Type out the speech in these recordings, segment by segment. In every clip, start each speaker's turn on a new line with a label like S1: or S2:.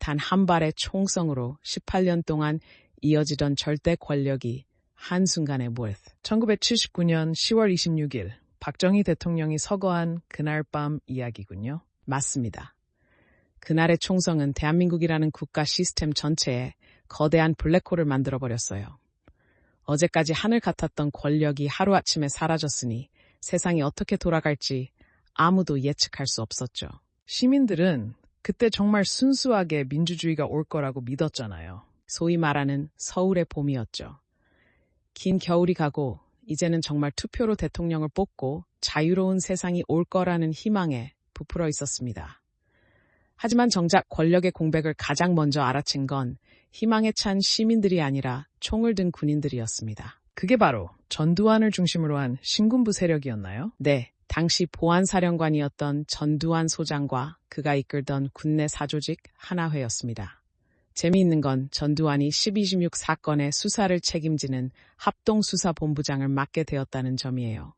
S1: 단 한 발의 총성으로 18년 동안 이어지던 절대 권력이 한순간에 무eth.
S2: 1979년 10월 26일 박정희 대통령이 서거한 그날 밤 이야기군요.
S1: 맞습니다. 그날의 총성은 대한민국이라는 국가 시스템 전체에 거대한 블랙홀을 만들어버렸어요. 어제까지 하늘 같았던 권력이 하루아침에 사라졌으니 세상이 어떻게 돌아갈지 아무도 예측할 수 없었죠.
S2: 시민들은 그때 정말 순수하게 민주주의가 올 거라고 믿었잖아요.
S1: 소위 말하는 서울의 봄이었죠. 긴 겨울이 가고 이제는 정말 투표로 대통령을 뽑고 자유로운 세상이 올 거라는 희망에 부풀어 있었습니다. 하지만 정작 권력의 공백을 가장 먼저 알아챈 건 희망에 찬 시민들이 아니라 총을 든 군인들이었습니다.
S2: 그게 바로 전두환을 중심으로 한 신군부 세력이었나요?
S1: 네, 당시 보안사령관이었던 전두환 소장과 그가 이끌던 군내 사조직 하나회였습니다. 재미있는 건 전두환이 12.16 사건의 수사를 책임지는 합동수사본부장을 맡게 되었다는 점이에요.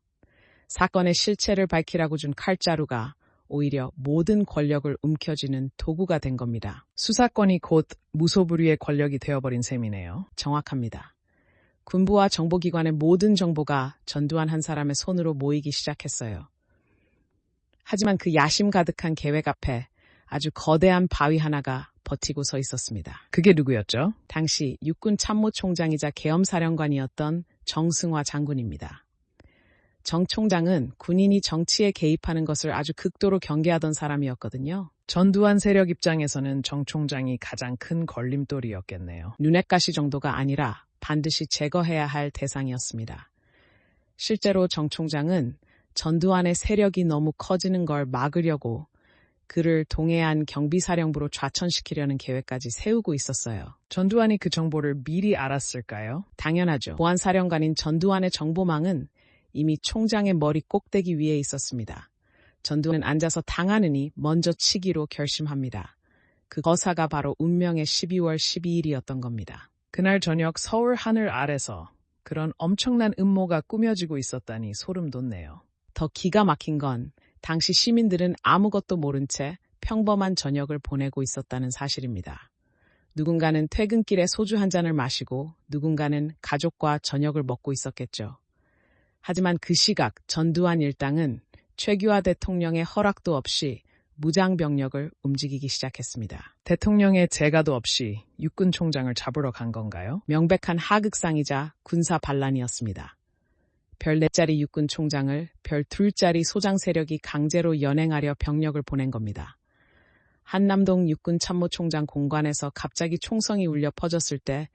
S1: 사건의 실체를 밝히라고 준 칼자루가 오히려 모든 권력을 움켜쥐는 도구가 된 겁니다.
S2: 수사권이 곧 무소불위의 권력이 되어버린 셈이네요.
S1: 정확합니다. 군부와 정보기관의 모든 정보가 전두환 한 사람의 손으로 모이기 시작했어요. 하지만 그 야심 가득한 계획 앞에 아주 거대한 바위 하나가 버티고 서 있었습니다.
S2: 그게 누구였죠?
S1: 당시 육군 참모총장이자 계엄사령관이었던 정승화 장군입니다. 정 총장은 군인이 정치에 개입하는 것을 아주 극도로 경계하던 사람이었거든요.
S2: 전두환 세력 입장에서는 정 총장이 가장 큰 걸림돌이었겠네요.
S1: 눈엣가시 정도가 아니라 반드시 제거해야 할 대상이었습니다. 실제로 정 총장은 전두환의 세력이 너무 커지는 걸 막으려고 그를 동해안 경비사령부로 좌천시키려는 계획까지 세우고 있었어요.
S2: 전두환이 그 정보를 미리 알았을까요?
S1: 당연하죠. 보안사령관인 전두환의 정보망은 이미 총장의 머리 꼭대기 위에 있었습니다. 전두환은 앉아서 당하느니 먼저 치기로 결심합니다. 그 거사가 바로 운명의 12월 12일이었던 겁니다.
S2: 그날 저녁 서울 하늘 아래서 그런 엄청난 음모가 꾸며지고 있었다니 소름 돋네요.
S1: 더 기가 막힌 건 당시 시민들은 아무것도 모른 채 평범한 저녁을 보내고 있었다는 사실입니다. 누군가는 퇴근길에 소주 한 잔을 마시고 누군가는 가족과 저녁을 먹고 있었겠죠. 하지만 그 시각 전두환 일당은 최규하 대통령의 허락도 없이 무장병력을 움직이기 시작했습니다.
S2: 대통령의 재가도 없이 육군 총장을 잡으러 간 건가요?
S1: 명백한 하극상이자 군사 반란이었습니다. 별 4짜리 육군 총장을 별 2짜리 소장 세력이 강제로 연행하려 병력을 보낸 겁니다. 한남동 육군 참모총장 공관에서 갑자기 총성이 울려 퍼졌을 때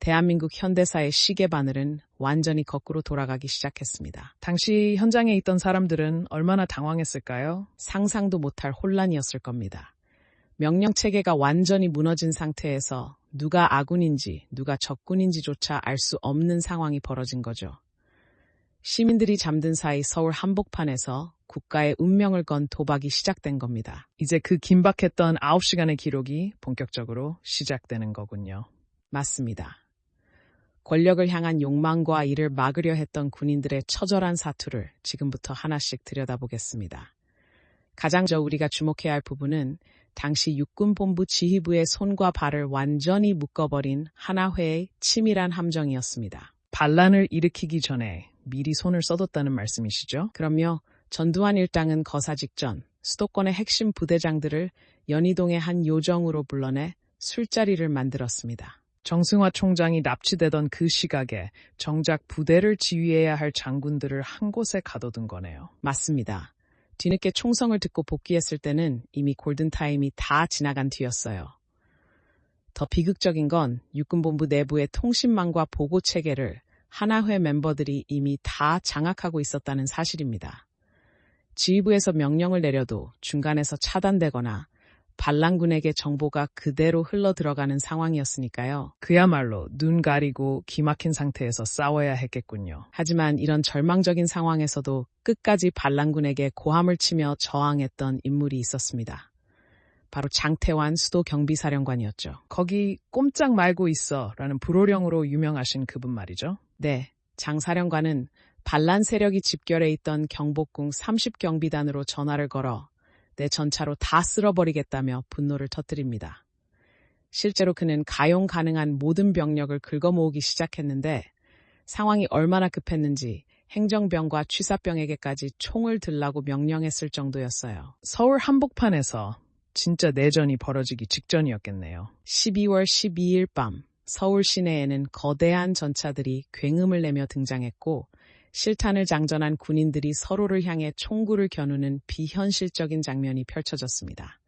S1: 대한민국 현대사의 시계바늘은 완전히 거꾸로 돌아가기 시작했습니다.
S2: 당시 현장에 있던 사람들은 얼마나 당황했을까요?
S1: 상상도 못할 혼란이었을 겁니다. 명령체계가 완전히 무너진 상태에서 누가 아군인지 누가 적군인지조차 알 수 없는 상황이 벌어진 거죠. 시민들이 잠든 사이 서울 한복판에서 국가의 운명을 건 도박이 시작된 겁니다.
S2: 이제 그 긴박했던 9시간의 기록이 본격적으로 시작되는 거군요.
S1: 맞습니다. 권력을 향한 욕망과 이를 막으려 했던 군인들의 처절한 사투를 지금부터 하나씩 들여다보겠습니다. 가장 먼저 우리가 주목해야 할 부분은 당시 육군본부 지휘부의 손과 발을 완전히 묶어버린 하나회의 치밀한 함정이었습니다.
S2: 반란을 일으키기 전에 미리 손을 써뒀다는 말씀이시죠?
S1: 그럼요. 전두환 일당은 거사 직전 수도권의 핵심 부대장들을 연희동의 한 요정으로 불러내 술자리를 만들었습니다.
S2: 정승화 총장이 납치되던 그 시각에 정작 부대를 지휘해야 할 장군들을 한 곳에 가둬둔 거네요.
S1: 맞습니다. 뒤늦게 총성을 듣고 복귀했을 때는 이미 골든타임이 다 지나간 뒤였어요. 더 비극적인 건 육군본부 내부의 통신망과 보고체계를 하나회 멤버들이 이미 다 장악하고 있었다는 사실입니다. 지휘부에서 명령을 내려도 중간에서 차단되거나 반란군에게 정보가 그대로 흘러들어가는 상황이었으니까요.
S2: 그야말로 눈 가리고 기막힌 상태에서 싸워야 했겠군요.
S1: 하지만 이런 절망적인 상황에서도 끝까지 반란군에게 고함을 치며 저항했던 인물이 있었습니다. 바로 장태환 수도경비사령관이었죠.
S2: 거기 꼼짝 말고 있어 라는 불호령으로 유명하신 그분 말이죠.
S1: 네, 장 사령관은 반란 세력이 집결해 있던 경복궁 30경비단으로 전화를 걸어 내 전차로 다 쓸어버리겠다며 분노를 터뜨립니다. 실제로 그는 가용 가능한 모든 병력을 긁어모으기 시작했는데 상황이 얼마나 급했는지 행정병과 취사병에게까지 총을 들라고 명령했을 정도였어요.
S2: 서울 한복판에서 진짜 내전이 벌어지기 직전이었겠네요.
S1: 12월 12일 밤 서울 시내에는 거대한 전차들이 굉음을 내며 등장했고 실탄을 장전한 군인들이 서로를 향해 총구를 겨누는 비현실적인 장면이 펼쳐졌습니다.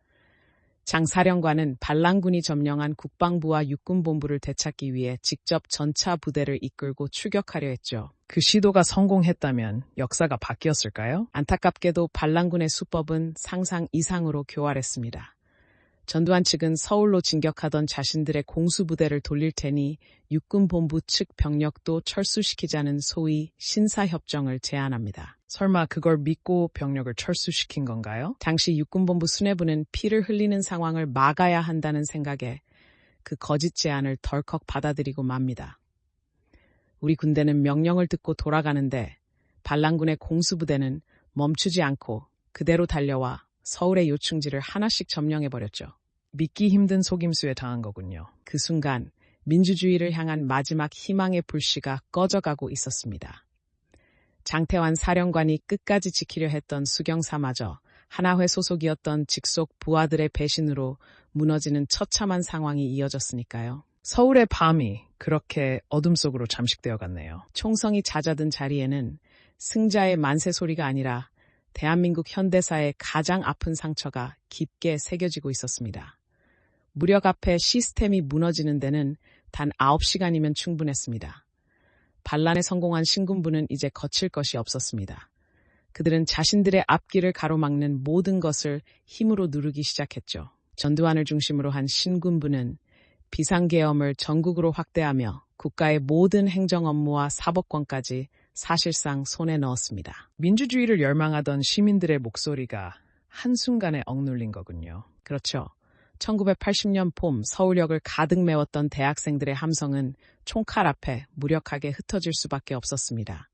S1: 장 사령관은 반란군이 점령한 국방부와 육군본부를 되찾기 위해 직접 전차 부대를 이끌고 출격하려 했죠.
S2: 그 시도가 성공했다면 역사가 바뀌었을까요?
S1: 안타깝게도 반란군의 수법은 상상 이상으로 교활했습니다. 전두환 측은 서울로 진격하던 자신들의 공수부대를 돌릴 테니 육군본부 측 병력도 철수시키자는 소위 신사협정을 제안합니다.
S2: 설마 그걸 믿고 병력을 철수시킨 건가요?
S1: 당시 육군본부 수뇌부는 피를 흘리는 상황을 막아야 한다는 생각에 그 거짓 제안을 덜컥 받아들이고 맙니다. 우리 군대는 명령을 듣고 돌아가는데 반란군의 공수부대는 멈추지 않고 그대로 달려와 서울의 요충지를 하나씩 점령해버렸죠.
S2: 믿기 힘든 속임수에 당한 거군요.
S1: 그 순간 민주주의를 향한 마지막 희망의 불씨가 꺼져가고 있었습니다. 장태환 사령관이 끝까지 지키려 했던 수경사마저 하나회 소속이었던 직속 부하들의 배신으로 무너지는 처참한 상황이 이어졌으니까요.
S2: 서울의 밤이 그렇게 어둠 속으로 잠식되어 갔네요.
S1: 총성이 잦아든 자리에는 승자의 만세 소리가 아니라 대한민국 현대사의 가장 아픈 상처가 깊게 새겨지고 있었습니다. 무력 앞에 시스템이 무너지는 데는 단 9시간이면 충분했습니다. 반란에 성공한 신군부는 이제 거칠 것이 없었습니다. 그들은 자신들의 앞길을 가로막는 모든 것을 힘으로 누르기 시작했죠. 전두환을 중심으로 한 신군부는 비상계엄을 전국으로 확대하며 국가의 모든 행정 업무와 사법권까지 사실상 손에 넣었습니다.
S2: 민주주의를 열망하던 시민들의 목소리가 한순간에 억눌린 거군요.
S1: 그렇죠. 1980년 봄 서울역을 가득 메웠던 대학생들의 함성은 총칼 앞에 무력하게 흩어질 수밖에 없었습니다.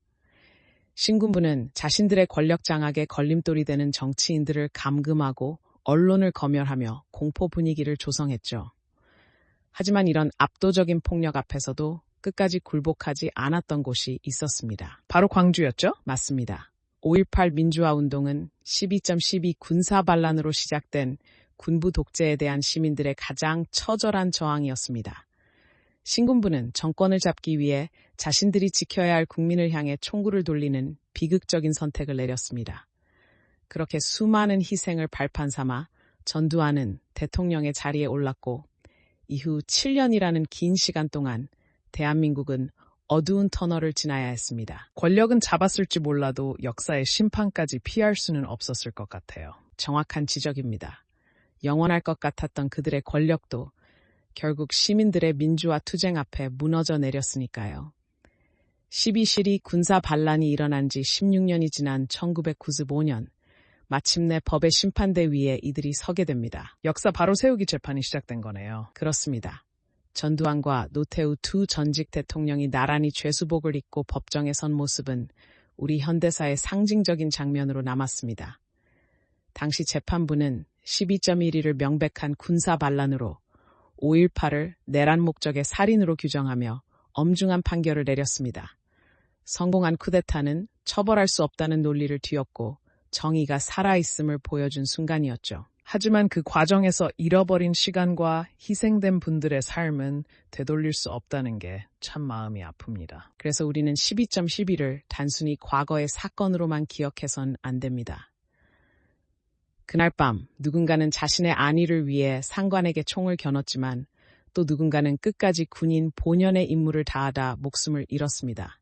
S1: 신군부는 자신들의 권력 장악에 걸림돌이 되는 정치인들을 감금하고 언론을 검열하며 공포 분위기를 조성했죠. 하지만 이런 압도적인 폭력 앞에서도 끝까지 굴복하지 않았던 곳이 있었습니다.
S2: 바로 광주였죠?
S1: 맞습니다. 5.18 민주화 운동은 12.12 군사 반란으로 시작된 군부 독재에 대한 시민들의 가장 처절한 저항이었습니다. 신군부는 정권을 잡기 위해 자신들이 지켜야 할 국민을 향해 총구를 돌리는 비극적인 선택을 내렸습니다. 그렇게 수많은 희생을 발판 삼아 전두환은 대통령의 자리에 올랐고 이후 7년이라는 긴 시간 동안 대한민국은 어두운 터널을 지나야 했습니다.
S2: 권력은 잡았을지 몰라도 역사의 심판까지 피할 수는 없었을 것 같아요.
S1: 정확한 지적입니다. 영원할 것 같았던 그들의 권력도 결국 시민들의 민주화 투쟁 앞에 무너져 내렸으니까요. 12.12 군사 반란이 일어난 지 16년이 지난 1995년, 마침내 법의 심판대 위에 이들이 서게 됩니다.
S2: 역사 바로 세우기 재판이 시작된 거네요.
S1: 그렇습니다. 전두환과 노태우 두 전직 대통령이 나란히 죄수복을 입고 법정에 선 모습은 우리 현대사의 상징적인 장면으로 남았습니다. 당시 재판부는 12.12를 명백한 군사 반란으로 5.18을 내란 목적의 살인으로 규정하며 엄중한 판결을 내렸습니다. 성공한 쿠데타는 처벌할 수 없다는 논리를 뒤엎고 정의가 살아있음을 보여준 순간이었죠.
S2: 하지만 그 과정에서 잃어버린 시간과 희생된 분들의 삶은 되돌릴 수 없다는 게 참 마음이 아픕니다.
S1: 그래서 우리는 12.12를 단순히 과거의 사건으로만 기억해선 안 됩니다. 그날 밤 누군가는 자신의 안위를 위해 상관에게 총을 겨눴지만 또 누군가는 끝까지 군인 본연의 임무를 다하다 목숨을 잃었습니다.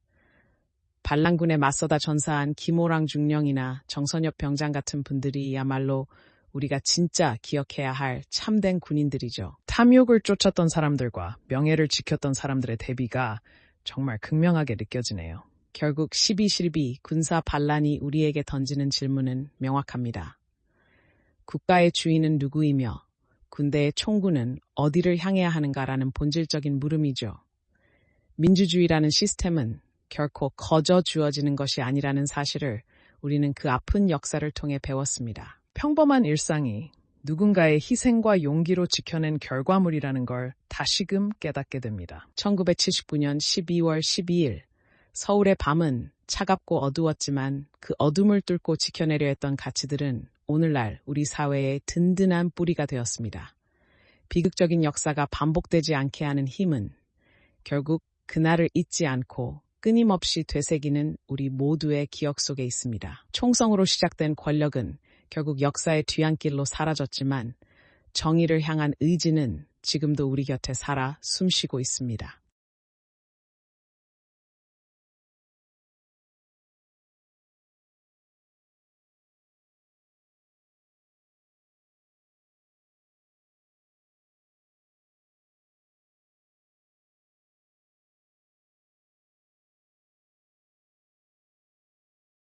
S1: 반란군에 맞서다 전사한 김호랑 중령이나 정선엽 병장 같은 분들이야말로 우리가 진짜 기억해야 할 참된 군인들이죠.
S2: 탐욕을 쫓았던 사람들과 명예를 지켰던 사람들의 대비가 정말 극명하게 느껴지네요.
S1: 결국 12.12 군사 반란이 우리에게 던지는 질문은 명확합니다. 국가의 주인은 누구이며 군대의 총구는 어디를 향해야 하는가라는 본질적인 물음이죠. 민주주의라는 시스템은 결코 거저 주어지는 것이 아니라는 사실을 우리는 그 아픈 역사를 통해 배웠습니다.
S2: 평범한 일상이 누군가의 희생과 용기로 지켜낸 결과물이라는 걸 다시금 깨닫게 됩니다.
S1: 1979년 12월 12일 서울의 밤은 차갑고 어두웠지만 그 어둠을 뚫고 지켜내려 했던 가치들은 오늘날 우리 사회의 든든한 뿌리가 되었습니다. 비극적인 역사가 반복되지 않게 하는 힘은 결국 그날을 잊지 않고 끊임없이 되새기는 우리 모두의 기억 속에 있습니다. 총성으로 시작된 권력은 결국 역사의 뒤안길로 사라졌지만 정의를 향한 의지는 지금도 우리 곁에 살아 숨쉬고 있습니다.